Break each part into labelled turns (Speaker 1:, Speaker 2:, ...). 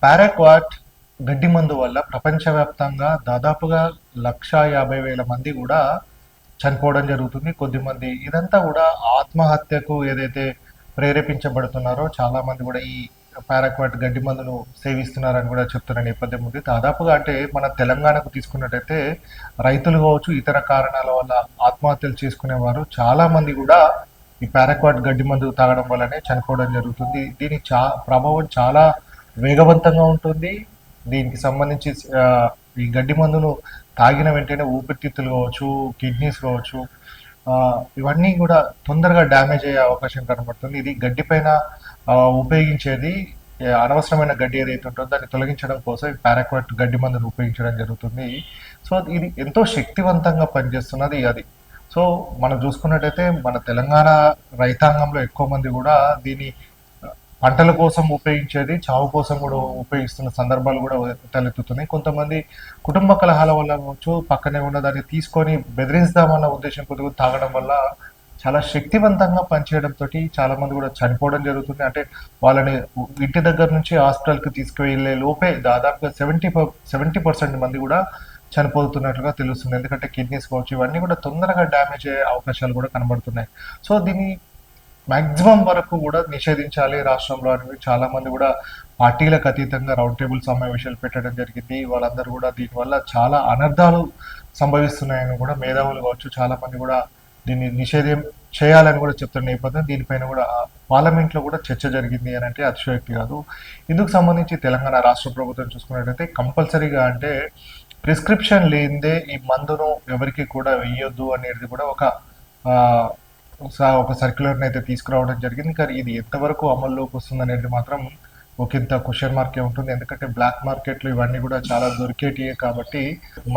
Speaker 1: Paraquat గడ్డి మందు వల్ల ప్రపంచవ్యాప్తంగా దాదాపుగా 1,50,000 మంది కూడా చనిపోవడం జరుగుతుంది. కొద్దిమంది ఇదంతా కూడా ఆత్మహత్యకు ఏదైతే ప్రేరేపించబడుతున్నారో చాలా మంది కూడా ఈ పారాక్వాట్ గడ్డి మందును సేవిస్తున్నారని కూడా చెప్తున్న నేపథ్యం ఉంది. దాదాపుగా అంటే మన తెలంగాణకు తీసుకున్నట్టయితే రైతులు కావచ్చు, ఇతర కారణాల వల్ల ఆత్మహత్యలు చేసుకునేవారు చాలా మంది కూడా ఈ పారాక్వాట్ గడ్డి మందు తాగడం వల్లనే చనిపోవడం జరుగుతుంది. దీని ప్రభావం చాలా వేగవంతంగా ఉంటుంది. దీనికి సంబంధించి ఈ గడ్డి మందును తాగిన వెంటనే ఊపిరితిత్తులు కావచ్చు, కిడ్నీస్ కావచ్చు, ఇవన్నీ కూడా తొందరగా డ్యామేజ్ అయ్యే అవకాశం కనబడుతుంది. ఇది గడ్డి పైన ఉపయోగించేది అనవసరమైన గడ్డి ఏదైతే ఉంటుందో దాన్ని తొలగించడం కోసం ఈ పారాక్వాట్ గడ్డి మందును ఉపయోగించడం జరుగుతుంది. సో ఇది ఎంతో శక్తివంతంగా పనిచేస్తున్నది అది. సో మనం చూసుకున్నట్టయితే మన తెలంగాణ రైతాంగంలో ఎక్కువ మంది కూడా దీన్ని పంటల కోసం ఉపయోగించేది చావు కోసం కూడా ఉపయోగిస్తున్న సందర్భాలు కూడా తలెత్తుతున్నాయి. కొంతమంది కుటుంబ కలహాల వల్ల కావచ్చు, పక్కనే ఉన్న దాన్ని తీసుకొని బెదిరిస్తామన్న ఉద్దేశం కొద్దిగా తాగడం వల్ల చాలా శక్తివంతంగా పనిచేయడంతో చాలా మంది కూడా చనిపోవడం జరుగుతుంది. అంటే వాళ్ళని ఇంటి దగ్గర నుంచి హాస్పిటల్కి తీసుకువెళ్ళే లోపే దాదాపుగా 70% మంది కూడా చనిపోతున్నట్లుగా తెలుస్తుంది. ఎందుకంటే కిడ్నీస్ కావచ్చు, ఇవన్నీ కూడా తొందరగా డ్యామేజ్ అయ్యే అవకాశాలు కూడా కనబడుతున్నాయి. సో దీన్ని మాక్సిమం వరకు కూడా నిషేధించాలి రాష్ట్రంలో అని చాలా మంది కూడా పార్టీలకు అతీతంగా రౌండ్ టేబుల్ సమావేశాలు పెట్టడం జరిగింది. వాళ్ళందరూ కూడా దీనివల్ల చాలా అనర్థాలు సంభవిస్తున్నాయని కూడా మేధావులు కావచ్చు చాలా మంది కూడా దీన్ని నిషేధం చేయాలని కూడా చెప్తున్న నేపథ్యం దీనిపైన కూడా పార్లమెంట్లో కూడా చర్చ జరిగింది అని అంటే అతిశయోక్తి కాదు. ఇందుకు సంబంధించి తెలంగాణ రాష్ట్ర ప్రభుత్వం చూసుకున్నట్టయితే కంపల్సరీగా అంటే ప్రిస్క్రిప్షన్ లేనిదే ఈ మందును ఎవరికి కూడా వేయొద్దు అనేది కూడా ఒక సర్క్యులర్ని అయితే తీసుకురావడం జరిగింది. కానీ ఇది ఎంతవరకు అమల్లోకి వస్తుంది అనేది మాత్రం ఒకంత క్వశ్చన్ మార్కే ఉంటుంది. ఎందుకంటే బ్లాక్ మార్కెట్లు ఇవన్నీ కూడా చాలా దొరికేటియే కాబట్టి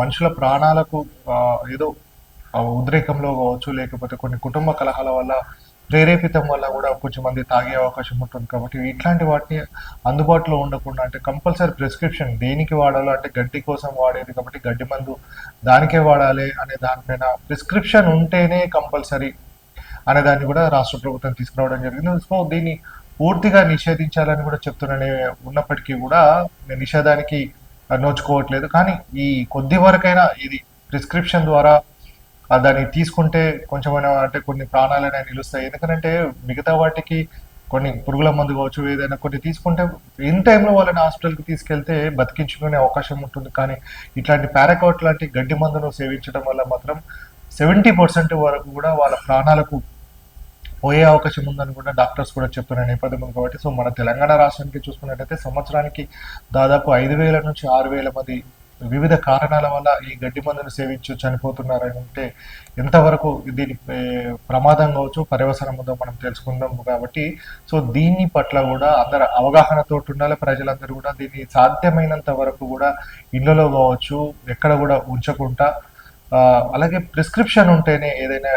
Speaker 1: మనుషుల ప్రాణాలకు ఏదో ఉద్రేకంలో కావచ్చు, లేకపోతే కొన్ని కుటుంబ కలహాల వల్ల ప్రేరేపితం వల్ల కూడా కొంచెం మంది తాగే అవకాశం ఉంటుంది. కాబట్టి ఇట్లాంటి వాటిని అందుబాటులో ఉండకుండా అంటే కంపల్సరీ ప్రిస్క్రిప్షన్ దేనికి వాడాలో అంటే గడ్డి కోసం వాడేది కాబట్టి గడ్డి మందు దానికే వాడాలి అనే దానిపైన ప్రిస్క్రిప్షన్ ఉంటేనే కంపల్సరీ అనే దాన్ని కూడా రాష్ట్ర ప్రభుత్వం తీసుకురావడం జరిగింది. సో దీన్ని పూర్తిగా నిషేధించాలని కూడా చెప్తున్ననే ఉన్నప్పటికీ కూడా నిషేధానికి నోచుకోవట్లేదు. కానీ ఈ కొద్ది వరకైనా ఇది ప్రిస్క్రిప్షన్ ద్వారా దాన్ని తీసుకుంటే కొంచెమైనా అంటే కొన్ని ప్రాణాలైనా నిలుస్తాయి. ఎందుకంటే మిగతా వాటికి కొన్ని పురుగుల మందు కావచ్చు, ఏదైనా కొన్ని తీసుకుంటే ఇన్ టైంలో వాళ్ళని హాస్పిటల్కి తీసుకెళ్తే బతికించుకునే అవకాశం ఉంటుంది. కానీ ఇట్లాంటి పారాక్వాట్ లాంటి గడ్డి మందును సేవించడం వల్ల మాత్రం 70% వరకు కూడా వాళ్ళ ప్రాణాలకు పోయే అవకాశం ఉందని కూడా డాక్టర్స్ కూడా చెప్తున్న నేపథ్యం ఉంది. కాబట్టి సో మన తెలంగాణ రాష్ట్రానికి చూసుకున్నట్టయితే సంవత్సరానికి దాదాపు 5,000 నుంచి 6,000 మంది వివిధ కారణాల వల్ల ఈ గడ్డి మందును సేవించి చనిపోతున్నారని అంటే ఎంతవరకు దీని ప్రమాదం కావచ్చు, పర్యవసనం ఉందో మనం తెలుసుకుందాం. కాబట్టి సో దీని పట్ల కూడా అందరు అవగాహనతో ఉండాలి. ప్రజలందరూ కూడా దీన్ని సాధ్యమైనంత వరకు కూడా ఇళ్లలో కావచ్చు ఎక్కడ కూడా ఉంచకుండా అలాగే ప్రిస్క్రిప్షన్ ఉంటేనే ఏదైనా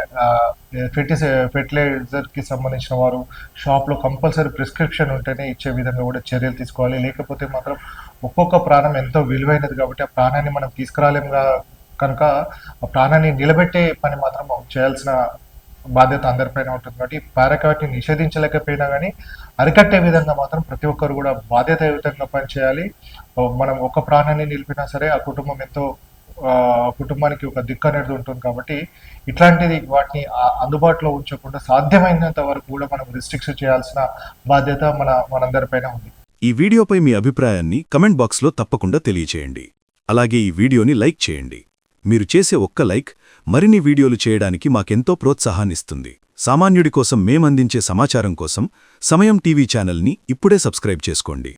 Speaker 1: ఫెర్టిలైజర్కి సంబంధించిన వారు షాప్లో కంపల్సరీ ప్రిస్క్రిప్షన్ ఉంటేనే ఇచ్చే విధంగా కూడా చర్యలు తీసుకోవాలి. లేకపోతే మాత్రం ఒక్కొక్క ప్రాణం ఎంతో విలువైనది కాబట్టి ఆ ప్రాణాన్ని మనం తీసుకురాలేముగా కనుక ఆ ప్రాణాన్ని నిలబెట్టే పని మాత్రం చేయాల్సిన బాధ్యత అందరిపైన ఉంటుంది. కాబట్టి పారాక్వాట్ని నిషేధించలేకపోయినా కానీ అరికట్టే విధంగా మాత్రం ప్రతి ఒక్కరు కూడా బాధ్యతాయుతంగా పనిచేయాలి. మనం ఒక ప్రాణాన్ని నిలిపినా సరే ఆ కుటుంబం ఎంతో కుటుంబానికి ఒక దిక్కు అనేది ఉంటుంది. కాబట్టి ఇట్లాంటిది వాటిని అందుబాటులో ఉంచకుండా సాధ్యమైనంత వరకు కూడా మనం రిస్ట్రిక్షన్ చేయాల్సిన బాధ్యత మనందరిపైన ఉంది.
Speaker 2: ఈ వీడియోపై మీ అభిప్రాయాన్ని కమెంట్ బాక్స్లో తప్పకుండా తెలియచేయండి. అలాగే ఈ వీడియోని లైక్ చేయండి. మీరు చేసే ఒక్క లైక్ మరిన్ని వీడియోలు చేయడానికి మాకెంతో ప్రోత్సాహాన్నిస్తుంది. సామాన్యుడి కోసం మేమందించే సమాచారం కోసం సమయం టీవీ ఛానల్ని ఇప్పుడే సబ్స్క్రైబ్ చేసుకోండి.